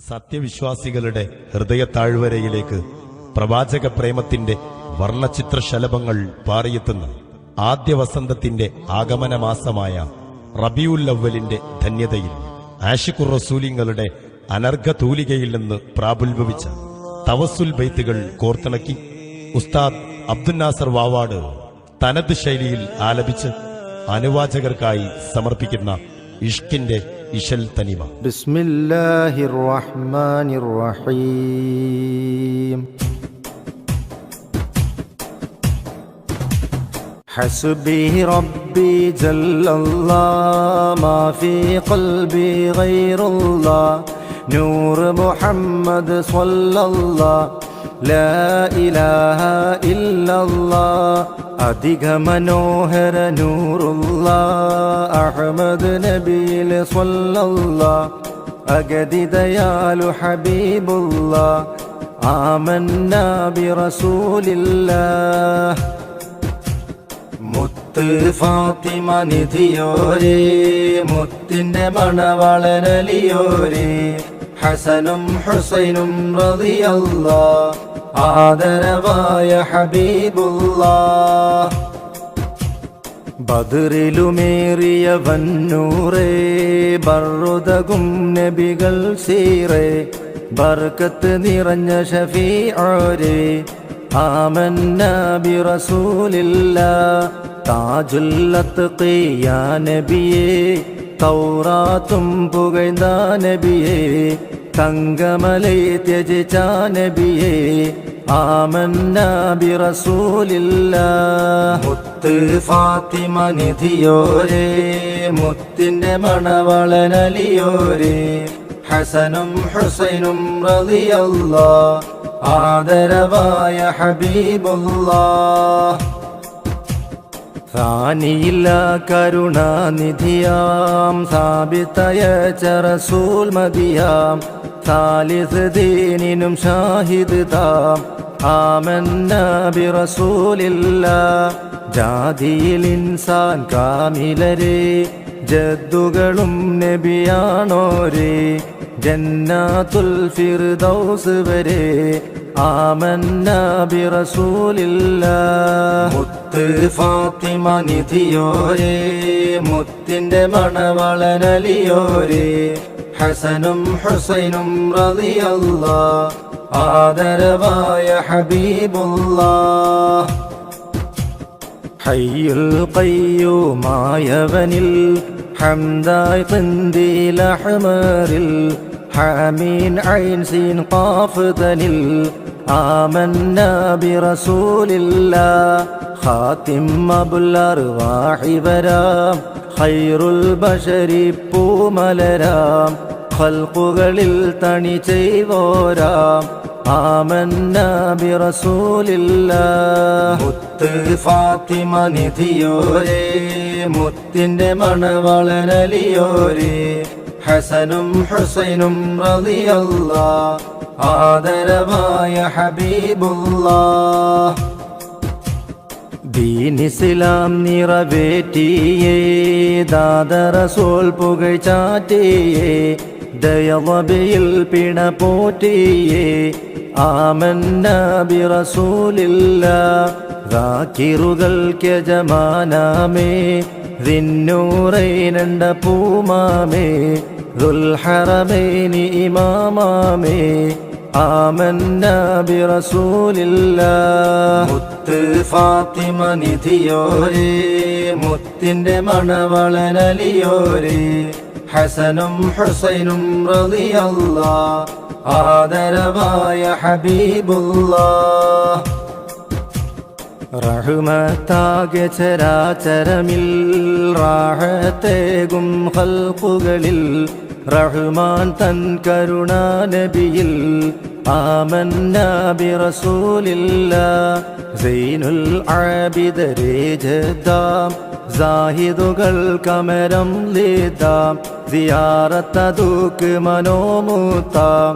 സത്യവിശ്വാസികളുടെ ഹൃദയത്താഴ്വരയിലേക്ക് പ്രവാചക പ്രേമത്തിന്റെ വർണ്ണചിത്രശലഭങ്ങൾ പാറിയെത്തുന്ന ആദ്യ വസന്തത്തിന്റെ ആഗമനമാസമായ റബീഉൽ അവ്വലിന്റെ ധന്യതയിൽ ആശിഖുർ റസൂലിങ്ങളുടെ അനർഘതൂലികയിൽ നിന്ന് പ്രാപുൽഭവിച്ച തവസ്സുൽ ബൈത്തുകൾ കോർത്തിണക്കി ഉസ്താദ് അബ്ദുൽ നാസർ വാവാട് തനത് ശൈലിയിൽ ആലപിച്ച് അനുവാചകർക്കായി സമർപ്പിക്കുന്ന ഇഷ്കിന്റെ ഇശൽ തനിമ. ബിസ്മില്ലാഹിർ റഹ്മാനിർ റഹീം. ഹസ്ബി റബ്ബി ജല്ലല്ലാഹ് മാ ഫീ ഖൽബി ഗൈറുല്ലാഹ് നൂർ മുഹമ്മദ് സ്വല്ലല്ലാഹ് ലാ ഇലാഹ ഇല്ലല്ലാഹ് അധിക മനോഹര നൂറുല്ലാഹ് അഹ്മദ് നബിയിൽ സ്വല്ലല്ലാഹ് അഗതിദയാലു ഹബീബുല്ലാഹ് ആമന്നാ ബിറസൂലില്ലാഹ്. മുത്ത് ഫാത്തിമ നിധിയോരേ മുത്തിന്റെ മണവളനലിയോരേ ഹസനും ഹുസൈനും റളിയല്ലാഹ് ആദരവായ ഹബീബുല്ലാഹ്. ബദറിലുമേറിയ വന്നൂറേ ബറുദകും നബികൾ സീറേ ബർക്കത്ത് നിറഞ്ഞ ഷഫീഉരേ ആമന്നാ ബിറസൂലില്ലാഹ്. താജുൽ അത്ഖിയാ നബിയേ തൗറാത്തും പുകഴ്ന്ന നബിയേ തങ്കമലൈ ത്യജിച്ച നബിയേ ആമന്നാ ബിറസൂലില്ലാഹ്. മുത്ത് ഫാത്തിമ നിധിയോരേ മുത്തിന്റെ മണവളനലിയോരേ ഹസനും ഹുസൈനും റളിയല്ലാഹ് ആദരവായ ഹബീബുല്ലാഹ്. ാനിയില്ല കരുണാനിധിയാം സാബിത്തയച്ച റസൂൽ മദിയാം സാലിസ് ദീനിനും ഷാഹിദ് താം ആമന്നാ ബിറസൂലില്ലാഹ്. ജാതിയിൽ ഇൻസാൻ കാമിലരേ ജദ്ദുകളും നബിയാണോരേ ജന്നാത്തുൽ ഫിർദൗസ് വരെ ആമന്നാ ബിറസൂലില്ലാഹ്. മുത്ത് ഫാത്തിമ നിധിയോരേ മുത്തിന്റെ മണവളനലിയോരേ ഹസനും ഹുസൈനും റളിയല്ലാഹ് ആദരവായ ഹബീബുല്ലാഹ്. ഹയ്യുൽ ഖയ്യൂമായവനിൽ ഹംദായ് ഖിന്ദീൽ അഹ്മറിൽ ഹാമീൻ ഐൻ സീൻ ഖാഫ് തനിൽ ആമന്നാ ബിറസൂലില്ലാഹ്. ഖാതിം അബുൽ അർവാഹി വരാം ഖൈറുൽ ബശരി പൂമലരാം ഖൽഖുകളിൽ തണി ചെയ്വോരാം ആമന്നാ ബിറസൂലില്ലാഹ്. മുത്ത് ഫാത്തിമ നിധിയോരേ മുത്തിന്റെ മണവളനലിയോരേ ഹസനും ഹുസൈനും റളിയല്ലാഹ് ആദരവായ ഹബീബുല്ലാഹ്. ദീൻ ഇസ്ലാം നിറവേറ്റിയേ ദാദ റസൂൽ പുകഴ്ചാറ്റിയേ ദയവബിയിൽ പിണ പോറ്റിയേ ആമന്നാ ബിറസൂലില്ലാഹ്. ദാകിറുകൾക്ക് യജമാനാമേ ദിന്നൂറൈനണ്ട പൂമാമേ ദുൽഹറമൈനി ഇമാമാമേ ആമന്നാ ബിറസൂലില്ലാഹ്. മുത്ത് ഫാത്തിമ നിധിയോരേ മുത്തിന്റെ മണവളനലിയോരേ ഹസനും ഹുസൈനും റളിയല്ലാഹ് ആദരവായ ഹബീബുല്ലാഹ്. റഹ്മത്താകെ ചരാചരമിൽ റാഹത്തേകും ഖൽഖുകളിൽ റഹ്മാൻ തൻ കരുണാ നബിയിൽ ആമന്നാ ബിറസൂലില്ലാഹ്. സൈനുൽ ആബിദരേ ജദ്ദാം സാഹിദുകൾ കമരം ലീതാം സിയാറത്തതുക്ക് മനോമൂത്താം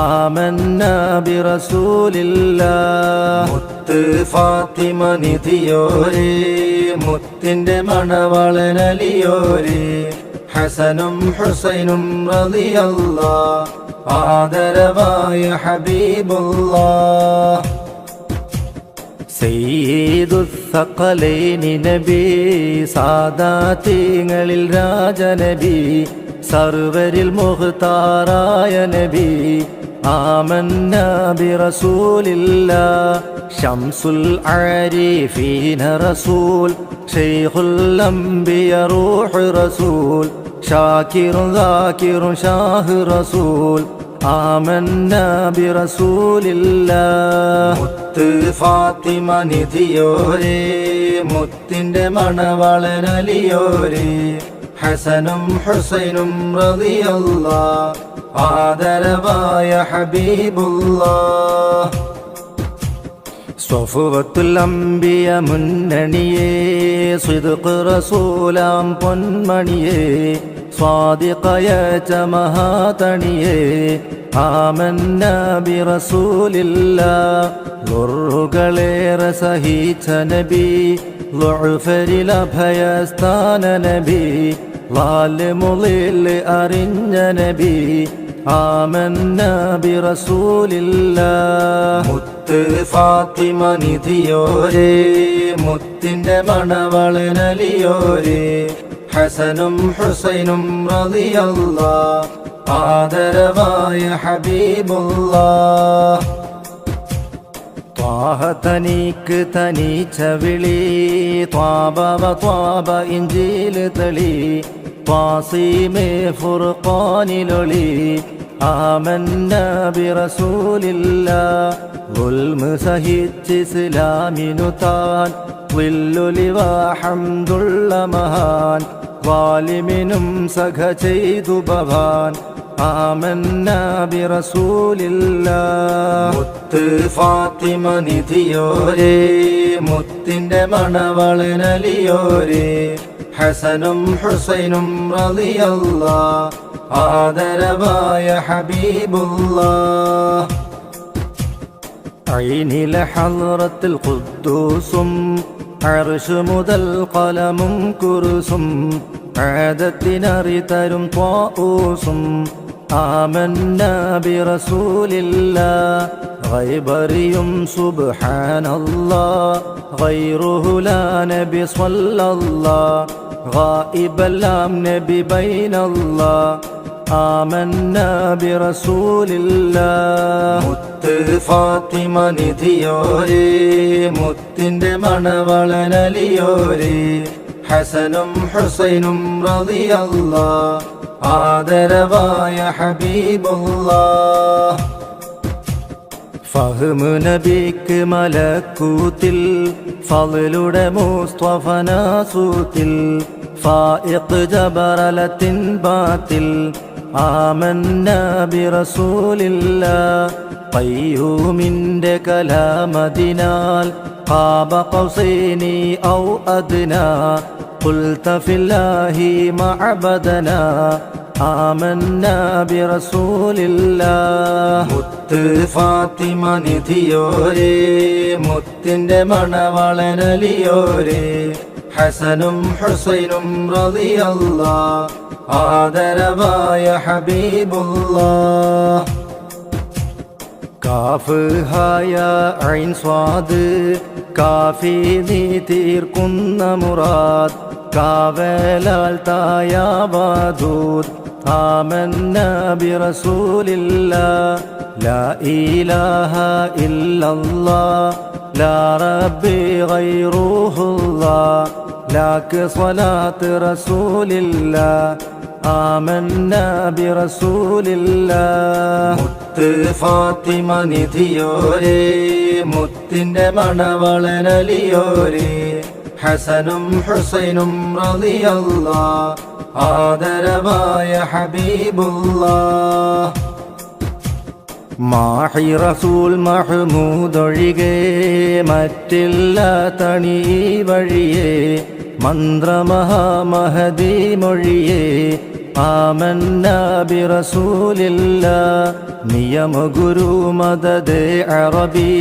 ആമന്നാ ബിറസൂലില്ലാഹ്. മുത്ത് ഫാത്തിമ നിധിയോരേ മുത്തിന്റെ മണവളനലിയോരേ ഹസനും ഹുസൈനും റളിയല്ലാഹ് ആദരവായ ഹബീബുല്ലാഹ്. സയ്യിദുസ്സഖലൈനി നബി, സാദാത്യങ്ങളിൽ രാജനബി, സർവരിൽ മുഖ്താറായ നബി, ആമന്നാ ബിറസൂലില്ലാഹ്. ശംസുൽ ആരിഫീന റസൂൽ, ശൈഖുൽ അംബിയ റൂഹ് റസൂൽ, ഷാകിറുൻ ദാകിറുൻ ഷാഹ് റസൂൽ, ആമന്നാ ബിറസൂലില്ലാഹ്. മുത്ത് ഫാത്തിമ നിധിയോരേ, മുത്തിന്റെ മണവാളനലിയോരേ, ഹസനും ഹുസൈനും റളിയല്ലാഹ്, ആദരവായ ഹബീബുല്ലാഹ്. സ്വഫുവത്തുൽ അംബിയ മുന്നണിയേ, സിദ്ഖ് റസൂലാം പൊന്മണിയേ, സ്വാദിഖയ മഹാതണിയേ, ആമന്നാ ബിറസൂലില്ലാഹ്. ഗുർറുകളേറെ സഹിച്ച നബി, ളുഅഫരിൽ അഭയസ്ഥാന നബി, ളാലിമുളിൽ അറിഞ്ഞ നബി, ആമന്നാ ബിറസൂലില്ലാഹ്. മുത്ത് ഫാത്തിമ നിധിയോരേ, മുത്തിന്റെ മണവാളനലിയോരേ, ഹസനും ഹുസൈനും റളിയല്ലാഹ്, ആദരവായ ഹബീബുല്ലാഹ്. ത്വാഹ തനിക്ക് തനിച്ച വിളി, ത്വാബ ത്വാബ ഇഞ്ചിൽ തളി, ത്വാസീമേ ഫുർഖാനിലൊളി, ആമന്നാ ബിറസൂലില്ലാഹ്. ഗുൽമ് സഹിച്ച് ഇസ്ലാമിനു താൻ, വില്ലുലിവ ഹംദുള്ള മഹാൻ, വാലിമിനും സഖ ചെയ്തു ഭവാൻ, ആമന്നാ ബിറസൂലില്ലാഹ്. മുത്ത് ഫാത്തിമ നിധിയോരേ, മുത്തിന്റെ മണവാളനലിയോരേ, ഹസനും ഹുസൈനും റളിയല്ലാഹ്, ആദരവായ ഹബീബുല്ലാഹ്. ഐനിലെ ഹളറത്തിൽ ഖുദ്ദൂസും, അർശ് മുതൽ ഖലമും കുർസും, ആദത്തിനറി തരും ത്വാഊസും, ആമന്നാ ബിറസൂലില്ലാഹ്. ഗൈബറിയും സുബ്ഹാനല്ലാഹ്, ഗൈറുഹു ലാ നബി സ്വല്ലല്ലാഹ്, ഗായിബെല്ലാം നബി ബൈനല്ലാഹ്, ആമന്നാ ബിറസൂലില്ലാഹ്. മുത്ത് ഫാത്തിമ നിധിയോരേ, മുത്തിന്റെ മണവാളനലിയോരേ, ഹസനും ഹുസൈനും റളിയല്ലാഹ്, ആദരവായ ഹബീബുല്ലാഹ്. ഫഹ്മ് നബിക്ക് മലക്കൂത്തിൽ, ഫളിലുടെ മുസ്തഫ നാസൂത്തിൽ, ഫായിഖ് ജബറലത്തിൻ ബാത്തിൽ, ആമന്നാ ബിറസൂലില്ലാഹ്. ഖയ്യൂമിന്റെ കലാമതിനാൽ, ഖാബ ഖൗസൈനി ഔ അദ്നാ, ഖുൽത ഫില്ലാഹി മഅബദനാ, ആമന്നാ ബിറസൂലില്ലാഹ്. മുത്ത് ഫാത്തിമ നിധിയോരേ, മുത്തിന്റെ മണവാളനലിയോരേ, ഹസനും ഹുസൈനും റളിയല്ലാഹ്, ആദരവായ ഹബീബുല്ലാഹ്. കാഫ് ഹായ ഐൻ സ്വാദ്, കാഫി നീ തീർക്കുന്ന മുറാദ്, കാവലാൽ തായാവാദൂദ്, ആമന്നാ ബിറസൂലില്ലാഹ്. ലാ ഇലാഹ ഇല്ലല്ലാഹ്, ലാ റബ്ബി ഗൈറുഹുല്ലാഹ്, ലാക്ക് സ്വലാത്ത് റസൂലില്ലാഹ്, ആമന്നാ ബിറസൂലില്ലാഹ്. മുത്ത് ഫാത്തിമ നിധിയോരേ, മുത്തിന്റെ മണവാളനലിയോരേ, ഹസനും ഹുസൈനും റളിയല്ലാഹ്, ആദരവായ ഹബീബുല്ലാഹ്. മാഹി റസൂൽ മഹ്മൂദൊഴികെ മറ്റില്ല തണി വഴിയേ, മന്ത്രമഹാമഹദി മൊഴിയേ, ആമന്നാ ബിറസൂലില്ലാഹ്. നിയമഗുരു മദദ് അറബി,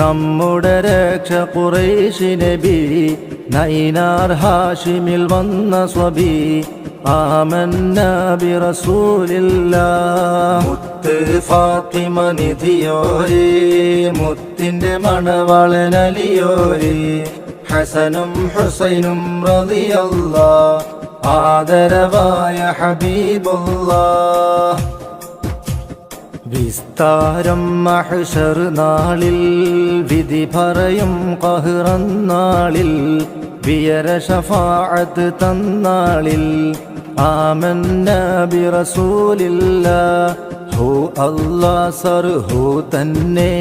നമ്മുടെ രക്ഷ ഖുറൈശി നബി, നൈനാർ ഹാഷിമിൽ വന്ന സ്വബി, ആമന്ന ബിറസൂലില്ലാഹ് മുത്ത് ഫാത്തിമ നിധിയോരേ മുത്തിന്റെ മണവാളനലിയോരേ ഹസനും ഹുസൈനും റളിയല്ലാഹ് ആദരവായ ഹബീബുല്ലാഹ് വിസ്താരം മഹ്ശർ നാളിൽ വിധി പറയും ഖഹ്റൻ നാളിൽ വിയര ശഫാഅത്ത് തന്നാളിൽ ആമന്ന ബിറസൂലില്ലാഹ് ഹു അല്ലാഹ് സർ ഹു തന്നെ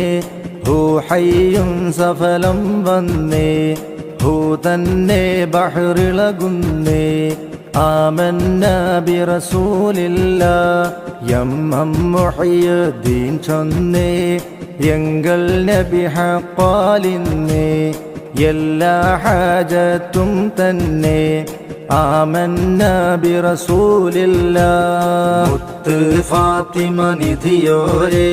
ഹു ഹയ്യും സഫലം വന്നേ ഹു തന്നെ ബഹ്റിളകുന്നേ ആമന്ന ബിറസൂലില്ലാഹ് യമ്മം മുഹയ്യദ്ദീൻ ചൊന്നേ എങ്കൽ നബി ഹഖാലിന്നേ എല്ലാ ഹാജത്തും തന്നെ ആമന്ന ബിറസൂലില്ലാഹ് മുത്ത് ഫാത്തിമ നിധിയോരേ